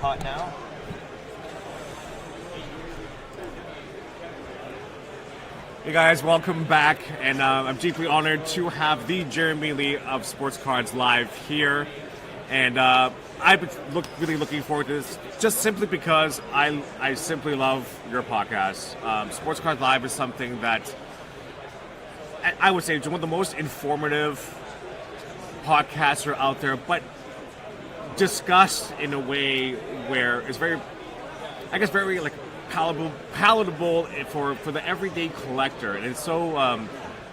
hot now. Hey guys, welcome back, and I'm deeply honored to have the Jeremy Lee of Sports Cards Live here, and I've been really looking forward to this, just simply because I simply love your podcast. Sports Cards Live is something that I would say is one of the most informative podcasts that are out there, but discussed in a way where it's very, I guess, very like palatable for the everyday collector, and it's so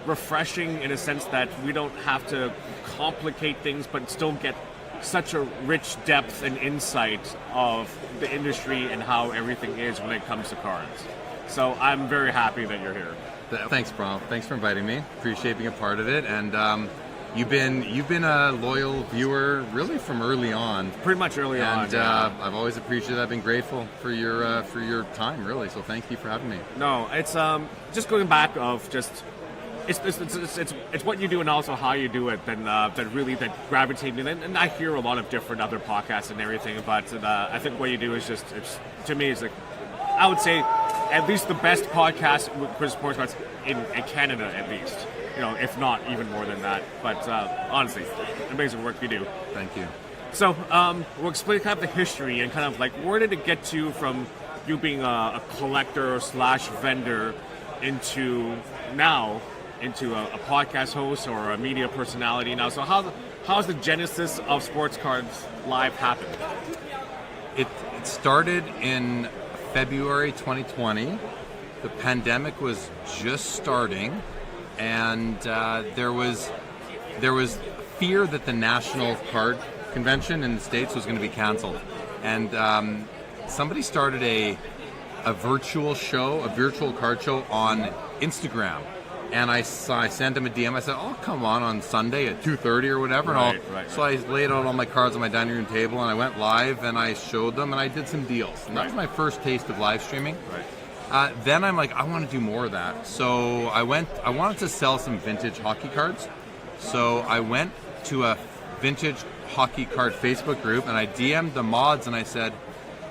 refreshing in a sense that we don't have to complicate things but still get such a rich depth and insight of the industry and how everything is when it comes to cards. So I'm very happy that you're here. Thanks, bro. Thanks for inviting me. Appreciate being a part of it. And you've been a loyal viewer really from early on. Pretty much early on. And I've always appreciated. I've been grateful for your time, really. So thank you for having me. No, it's just going back of just it's what you do and also how you do it that gravitate me. And I hear a lot of different other podcasts and everything, but I think what you do is just, it's, to me, it's like, I would say at least the best podcast for sports cards in Canada, at least. You know, if not even more than that. But honestly, amazing work you do. Thank you. So we'll explain kind of the history and kind of like where did it get to from you being a collector slash vendor into a podcast host or a media personality now. So how's the genesis of Sports Cards Live happened? It started in February 2020. The pandemic was just starting, and there was fear that the National Card Convention in the States was going to be canceled, and somebody started a virtual card show on Instagram. And I sent him a DM. I said, "Oh, come on Sunday at 2:30 or whatever." Right. So I laid out all my cards on my dining room table, and I went live, and I showed them, and I did some deals. And that was my first taste of live streaming. Right. Then I'm like, I want to do more of that. So I wanted to sell some vintage hockey cards. So I went to a vintage hockey card Facebook group, and I DM'd the mods, and I said,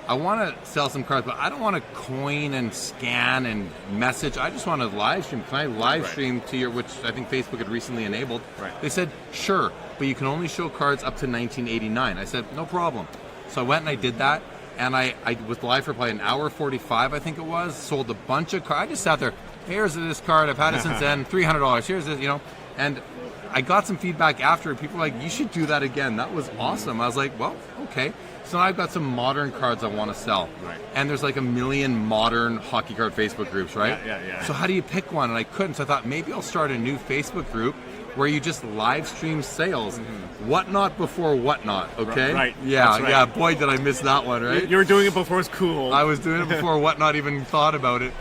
I want to sell some cards, but I don't want to coin and scan and message. I just want to live stream. Can I live stream to your, which I think Facebook had recently enabled? Right. They said, sure, but you can only show cards up to 1989. I said, no problem. So I went and I did that, and I was live for probably an hour 45, I think it was. Sold a bunch of cards. I just sat there. Here's this card. I've had it since then. $300. Here's this, and I got some feedback after. People were like, you should do that again. That was awesome. I was like, well, okay. So now I've got some modern cards I want to sell. Right. And there's like a million modern hockey card Facebook groups, right? Yeah. So how do you pick one? And I couldn't. So I thought maybe I'll start a new Facebook group where you just live stream sales. Whatnot before whatnot, okay? Right. Yeah, That's right. yeah. Boy, did I miss that one, right? You were doing it before it's cool. I was doing it before whatnot even thought about it.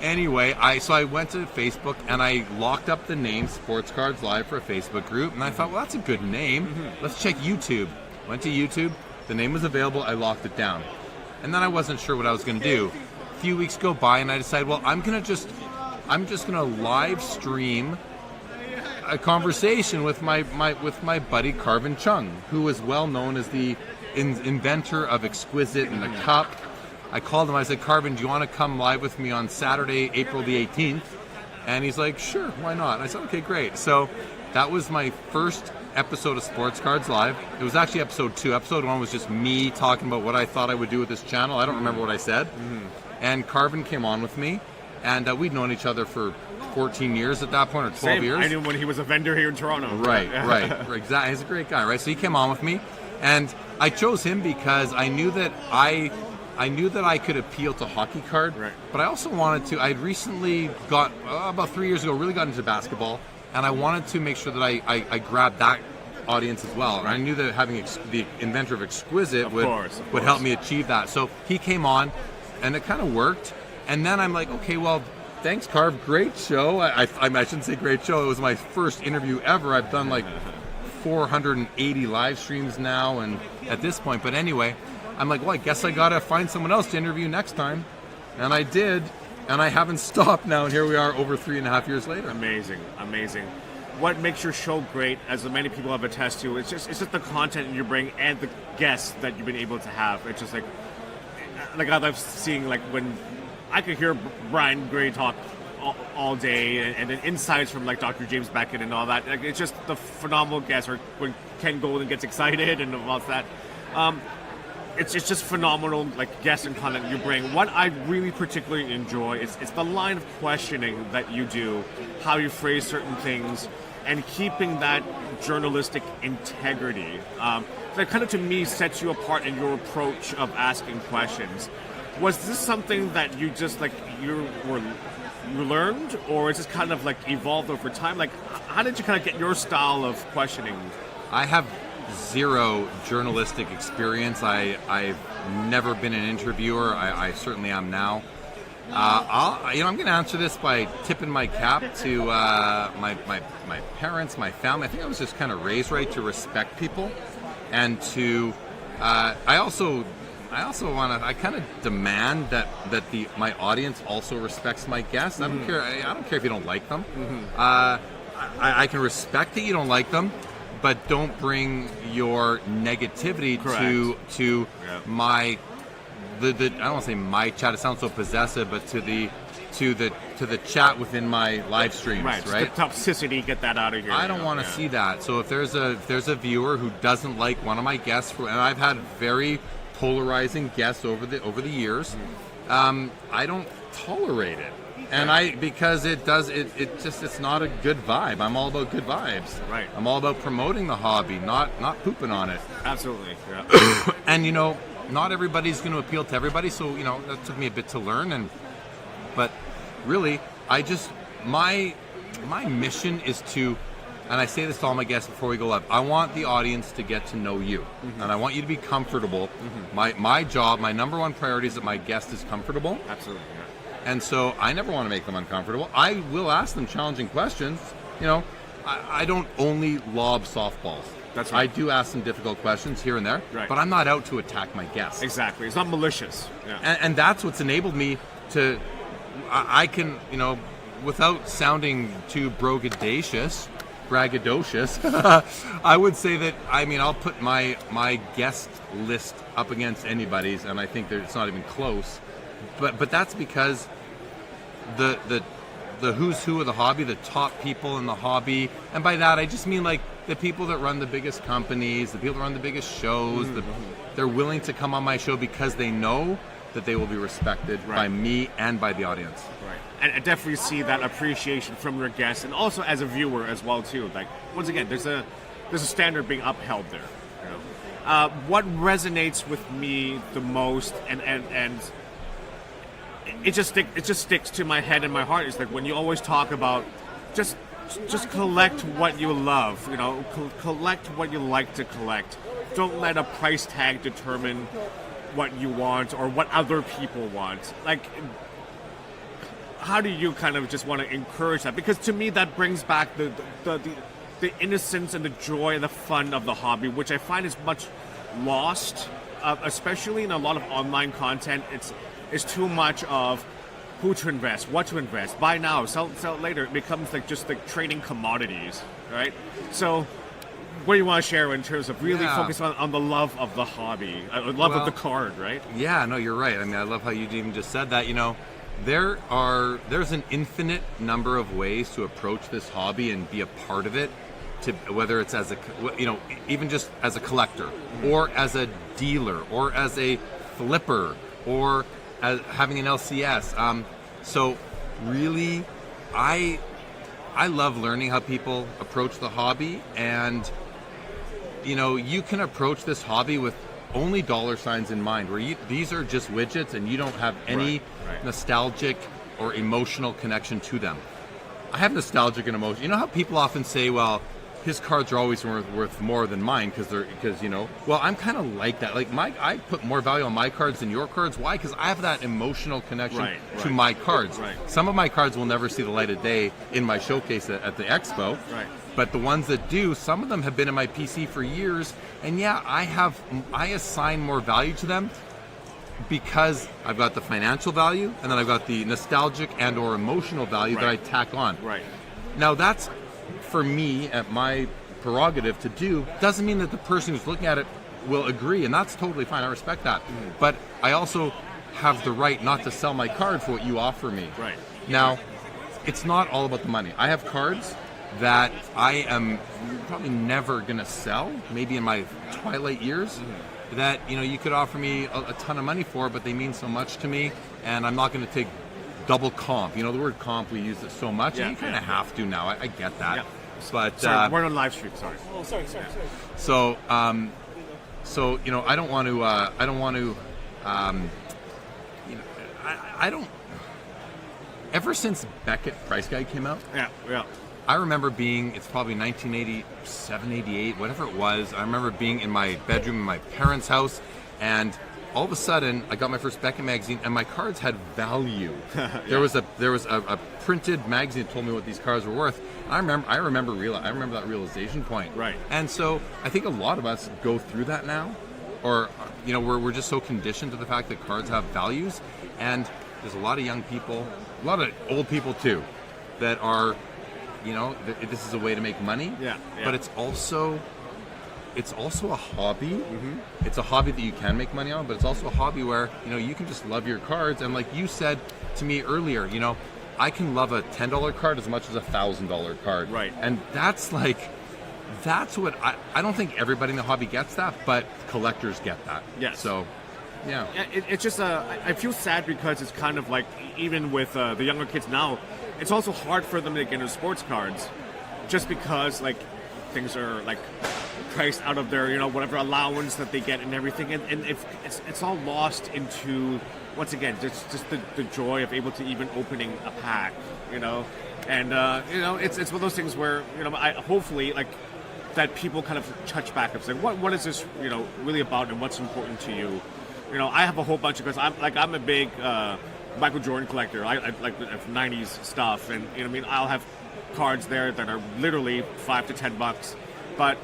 Anyway, so I went to Facebook and I locked up the name Sports Cards Live for a Facebook group, and I thought, well, that's a good name. Let's check YouTube. Went to YouTube. The name was available. I locked it down, and then I wasn't sure what I was going to do. A few weeks go by, and I decided, well, I'm just gonna live stream a conversation with my buddy Carvin Chung, who is well known as the inventor of Exquisite and the Cup. I called him. I said, Carvin, do you want to come live with me on Saturday, April the 18th? And he's like, sure, why not? And I said, okay, great. So that was my first episode of Sports Cards Live. It was actually episode 2. Episode 1 was just me talking about what I thought I would do with this channel. I don't remember what I said. And Carvin came on with me, and we'd known each other for 14 years at that point, or 12 years. I knew when he was a vendor here in Toronto. Right. Exactly. He's a great guy, right? So he came on with me, and I chose him because I knew that I could appeal to hockey card, but I also wanted to. I'd recently got about 3 years ago really got into basketball, and I wanted to make sure that I grabbed that audience as well. And I knew that having the inventor of Exquisite would help me achieve that. So he came on, and it kind of worked. And then I'm like, okay, well, thanks, Carv. Great show. I shouldn't say great show. It was my first interview ever. I've done like 480 live streams now, and at this point. But anyway, I'm like, well, I guess I gotta find someone else to interview next time, and I did, and I haven't stopped now, and here we are over 3.5 years later. Amazing. what makes your show great, as many people have attested to, it's just the content you bring and the guests that you've been able to have. It's just like I've seen, like when I could hear Brian Gray talk all day, and then insights from like Dr. James Beckett and all that. Like, it's just the phenomenal guests. Or when Ken Golden gets excited and all that. It's just phenomenal, like guests and content you bring. What I really particularly enjoy is the line of questioning that you do, how you phrase certain things, and keeping that journalistic integrity. That kind of, to me, sets you apart in your approach of asking questions. Was this something that you just like you learned, or is this kind of like evolved over time? Like, how did you kind of get your style of questioning? I have zero journalistic experience. I've never been an interviewer. I certainly am now. I'm going to answer this by tipping my cap to my parents, my family. I think I was just kind of raised right to respect people, and to I also want to. I kind of demand that my audience also respects my guests. I don't care. I don't care if you don't like them. I can respect that you don't like them, but don't bring your negativity to my I don't want to say my chat. It sounds so possessive, but to the chat within my live streams, right? The toxicity, get that out of here. I don't want to see that. So if there's a viewer who doesn't like one of my guests, and I've had very polarizing guests over the years, I don't tolerate it. And because it's not a good vibe. I'm all about good vibes. Right. I'm all about promoting the hobby, not pooping on it. Absolutely. Yeah. And not everybody's going to appeal to everybody. So that took me a bit to learn. But really, my mission is to, and I say this to all my guests before we go live, I want the audience to get to know you, and I want you to be comfortable. My job, my number one priority is that my guest is comfortable. Absolutely. Yeah. And so I never want to make them uncomfortable. I will ask them challenging questions. I don't only lob softballs. That's right. I do ask some difficult questions here and there, but I'm not out to attack my guests. Exactly. It's not malicious. Yeah. And that's what's enabled me to, I can, without sounding too braggadocious, I would say that, I'll put my guest list up against anybody's, and I think it's not even close. But that's because the who's who of the hobby, the top people in the hobby, and by that I just mean like the people that run the biggest companies, the people that run the biggest shows, they're willing to come on my show because they know that they will be respected by me and by the audience. Right. And I definitely see that appreciation from your guests, and also as a viewer as well too. Like, once again, there's a standard being upheld there. What resonates with me the most, and it just sticks to my head and my heart, is like when you always talk about just collect what you love, collect what you like to collect. Don't let a price tag determine what you want or what other people want. Like, how do you kind of just want to encourage that? Because to me that brings back the innocence and the joy and the fun of the hobby, which I find is much lost, especially in a lot of online content. It's too much of who to invest, what to invest, buy now, sell later. It becomes like just like trading commodities, right? So what do you want to share in terms of really focus on the love of the hobby, love of the card, right? Yeah, no, you're right. I love how you even just said that. There's an infinite number of ways to approach this hobby and be a part of it, to whether it's as even just as a collector, or as a dealer, or as a flipper, or as having an LCS. So really, I love learning how people approach the hobby, and you can approach this hobby with only dollar signs in mind, where these are just widgets and you don't have any nostalgic or emotional connection to them. I have nostalgic and emotional. You know how people often say, well, his cards are always worth more than mine because well, I'm kind of like that. Like I put more value on my cards than your cards. Why? Because I have that emotional connection to my cards. Right. Some of my cards will never see the light of day in my showcase at the expo. Right. But the ones that do, some of them have been in my PC for years, and I assign more value to them because I've got the financial value, and then I've got the nostalgic and or emotional value that I tack on. Right. Now that's for me, at my prerogative to do, doesn't mean that the person who's looking at it will agree, and that's totally fine. I respect that. But I also have the right not to sell my card for what you offer me. Right. Now, it's not all about the money. I have cards that I am probably never going to sell, maybe in my twilight years, that you could offer me a ton of money for, but they mean so much to me, and I'm not going to take double comp. The word comp, we use it so much, and you kind of have to now. I get that. Yeah. But Sorry, we're on live stream. Sorry. Oh, sorry. so I don't want to. I don't. Ever since Beckett Price Guide came out, Yeah. I remember it's probably 1987, 88, whatever it was. I remember being in my bedroom in my parents' house, and all of a sudden, I got my first Beckett magazine, and my cards had value. Yeah. There was a printed magazine that told me what these cards were worth. I remember that realization point. Right. And so I think a lot of us go through that now, or we're just so conditioned to the fact that cards have values, and there's a lot of young people, a lot of old people too, that are, this is a way to make money. Yeah. But it's also a hobby. Mm-hmm. It's a hobby that you can make money on, but it's also a hobby where you can just love your cards. And like you said to me earlier, I can love a $10 card as much as a $1,000 card. Right. And that's what I don't think everybody in the hobby gets that, but collectors get that. Yes. So, yeah. It's just I feel sad because it's kind of like, even with the younger kids now, it's also hard for them to get into sports cards, just because like things are like priced out of their whatever allowance that they get and everything, and if it's all lost into, once again, just the joy of able to even opening a pack, and it's one of those things where I hopefully like that people kind of touch back and say, what is this really about, and what's important to you. I have a whole bunch of, because I'm a big Michael Jordan collector. I like 90s stuff, and I'll have cards there that are literally $5 to $10, but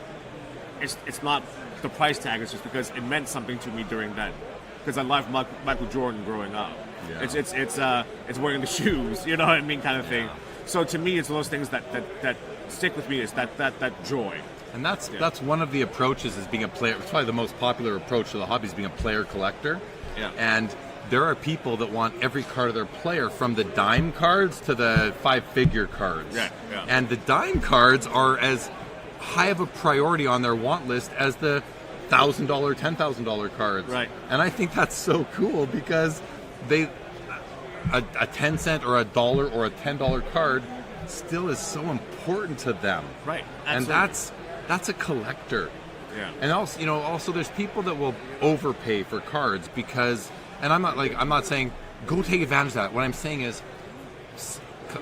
it's not the price tag. It's just because it meant something to me during that, because I loved Michael Jordan growing up. Yeah. It's wearing the shoes, kind of thing. So to me, it's those things that stick with me, is that joy. And that's one of the approaches, is being a player. It's probably the most popular approach to the hobby, is being a player collector. Yeah. And there are people that want every card of their player, from the dime cards to the 5-figure cards. Yeah. And the dime cards are as high of a priority on their want list as the $1,000, $10,000 cards. Right. And I think that's so cool, because a 10 cent or a $1 or a $10 card still is so important to them. Right. And Absolutely. that's a collector. Yeah. And also there's people that will overpay for cards, because, and I'm not saying go take advantage of that. What I'm saying is,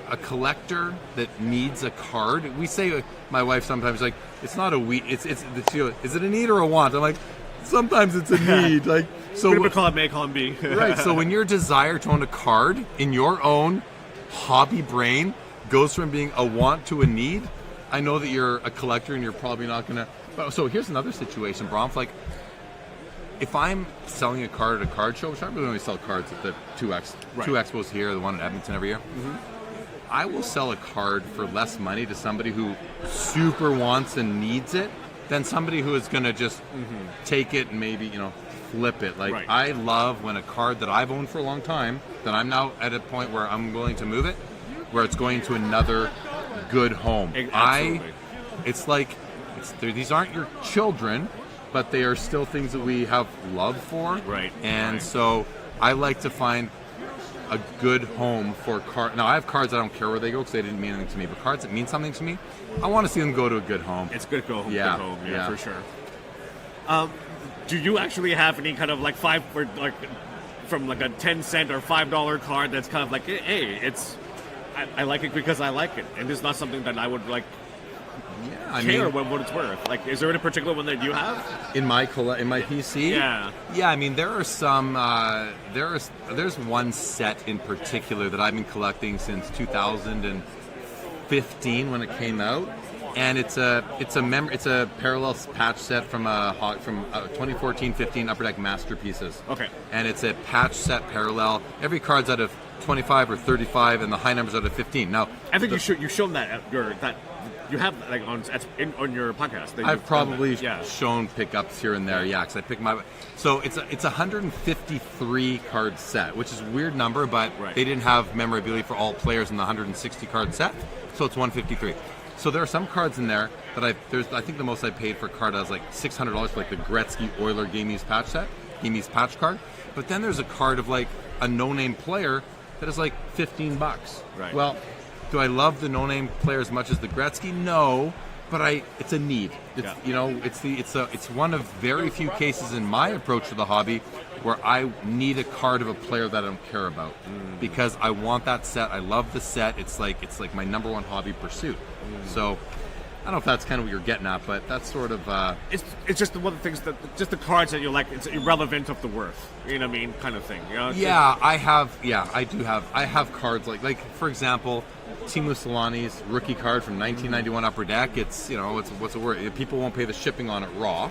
a collector that needs a card. We say, my wife sometimes, like, it's not a is it a need or a want? I'm like, sometimes it's a need. Like, so we're gonna call it A, call it B. Right. So when your desire to own a card in your own hobby brain goes from being a want to a need, I know that you're a collector and you're probably not gonna. So here's another situation, Bromf. Like, if I'm selling a card at a card show, which I really only sell cards at the two expos here, the one in Edmonton every year. Mm-hmm. I will sell a card for less money to somebody who super wants and needs it than somebody who is going to just take it and maybe, flip it. Like, Right. I love when a card that I've owned for a long time, that I'm now at a point where I'm willing to move it, where it's going to another good home. Absolutely. These aren't your children, but they are still things that we have love for. Right. And Right. so I like to find a good home for cards. Now, I have cards I don't care where they go because they didn't mean anything to me, but cards that mean something to me, I want to see them go to a good home. It's good to go home. Yeah. Good home, Yeah. for sure. Do you actually have any kind of like from like a 10 cent or $5 card that's kind of like, hey, I like it because I like it, and it's not something that I would like Yeah, I care mean, what it's worth? Like, is there any particular one that you have? in my PC, Yeah. I mean, there are some. There's one set in particular that I've been collecting since 2015 when it came out, and it's a parallel patch set from 2014-15 Upper Deck Masterpieces. Okay. And it's a patch set parallel. Every card's out of 25 or 35, and the high number's out of 15. Now, I think you've shown that you have like on your podcast. That I've you've done probably that. Yeah. shown pickups here and there, yeah, because I pick my. So it's a 153 card set, which is a weird number, but Right. they didn't have memorabilia for all players in the 160 card set, so it's 153. So there are some cards in there that I think the most I paid for a card was like $600 for like the Gretzky Oiler Game Used patch set, Game Used patch card. But then there's a card of like a no-name player that is like $15. Right. Well, do I love the no-name player as much as the Gretzky? No, but it's a need. It's, Yeah. you know, it's one of very few cases in my approach to the hobby where I need a card of a player that I don't care about because I want that set. I love the set. It's like my number one hobby pursuit. So I don't know if that's kind of what you're getting at, but that's sort of It's just one of the things that just the cards that you like. It's irrelevant of the worth. You know what I mean, kind of thing. You know? I have cards like for example, Teemu Selanne's rookie card from 1991 Upper Deck. It's what's it worth? People won't pay the shipping on it raw,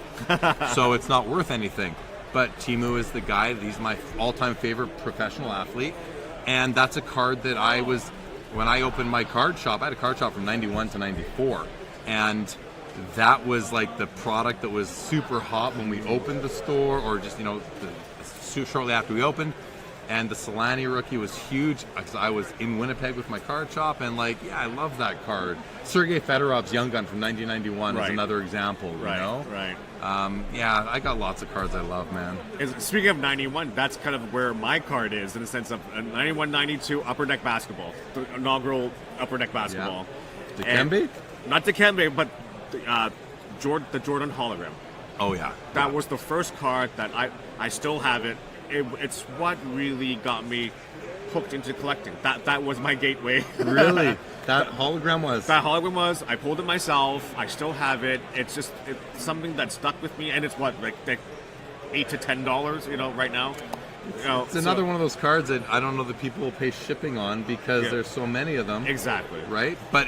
so it's not worth anything. But Teemu is the guy. He's my all-time favorite professional athlete, and that's a card that when I opened my card shop. I had a card shop from 91 to 94, and that was like the product that was super hot when we opened the store, or just shortly after we opened. And the Selanne rookie was huge because I was in Winnipeg with my card shop, and I love that card. Sergei Fedorov's Young Gun from 1991 is another example. Right. You know? Right. I got lots of cards I love, man. Speaking of 91, that's kind of where my card is in the sense of 91-92 Upper Deck basketball, the inaugural Upper Deck basketball. Dikembe? Not Dikembe, but the Jordan hologram. Oh yeah. That was the first card that I still have it. It's what really got me hooked into collecting. That was my gateway. Really? That hologram was? That hologram was. I pulled it myself. I still have it. It's something that stuck with me, and it's what like $8 to $10, right now. It's another one of those cards that I don't know that people will pay shipping on because there's so many of them. Exactly. Right? But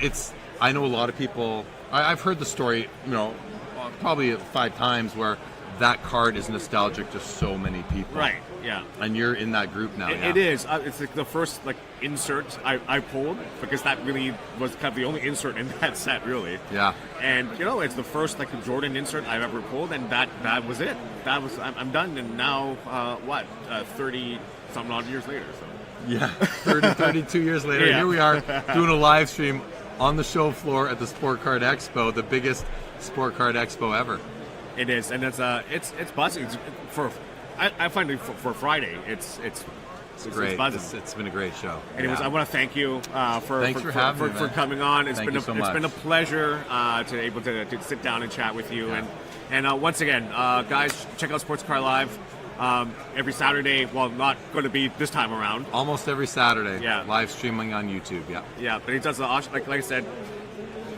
I know a lot of people. I've heard the story, probably 5 times where that card is nostalgic to so many people. Right. Yeah. And you're in that group now. It is. It's like the first insert I pulled because that really was kind of the only insert in that set, really. Yeah. And it's the first Jordan insert I've ever pulled, and that was it. I'm done. And now 30 something odd years later. So. Yeah. 32 years later, Yeah. Here we are doing a live stream on the show floor at the Sport Card Expo, the biggest Sport Card Expo ever. It is, and it's buzzing. I find it for Friday. It's great. It's buzzing. It's been a great show. Anyways, I want to thank you for coming on. Thank you so much. It's been a pleasure to able to sit down and chat with you. Yeah. And once again, guys, check out Sports Car Live every Saturday. Well, not going to be this time around. Almost every Saturday. Yeah. Live streaming on YouTube. Yeah. Yeah, but he does like I said,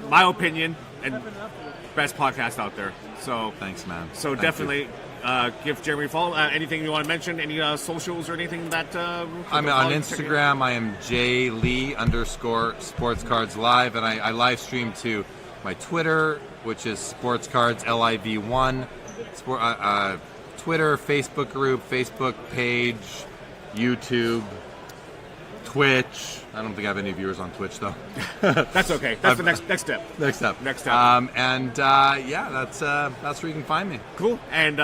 my opinion and best podcast out there. So thanks, man. So Thank definitely. you. Give Jeremy a follow. Anything you want to mention? Any socials or anything that? I'm on Instagram. I am jlee_sportscardslive, and I live stream to my Twitter, which is sportscardsliv1. Twitter, Facebook group, Facebook page, YouTube, Twitch. I don't think I have any viewers on Twitch though. That's okay. That's the next step. Next step. Next step. That's where you can find me. Cool. And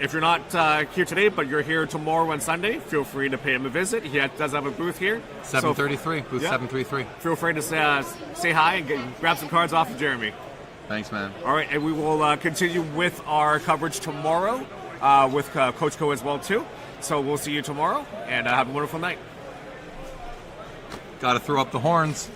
if you're not here today, but you're here tomorrow on Sunday, feel free to pay him a visit. He does have a booth here. 733, booth 733. Feel free to say hi and grab some cards off of Jeremy. Thanks, man. All right, and we will continue with our coverage tomorrow with Coach Co as well too. So we'll see you tomorrow, and have a wonderful night. Got to throw up the horns.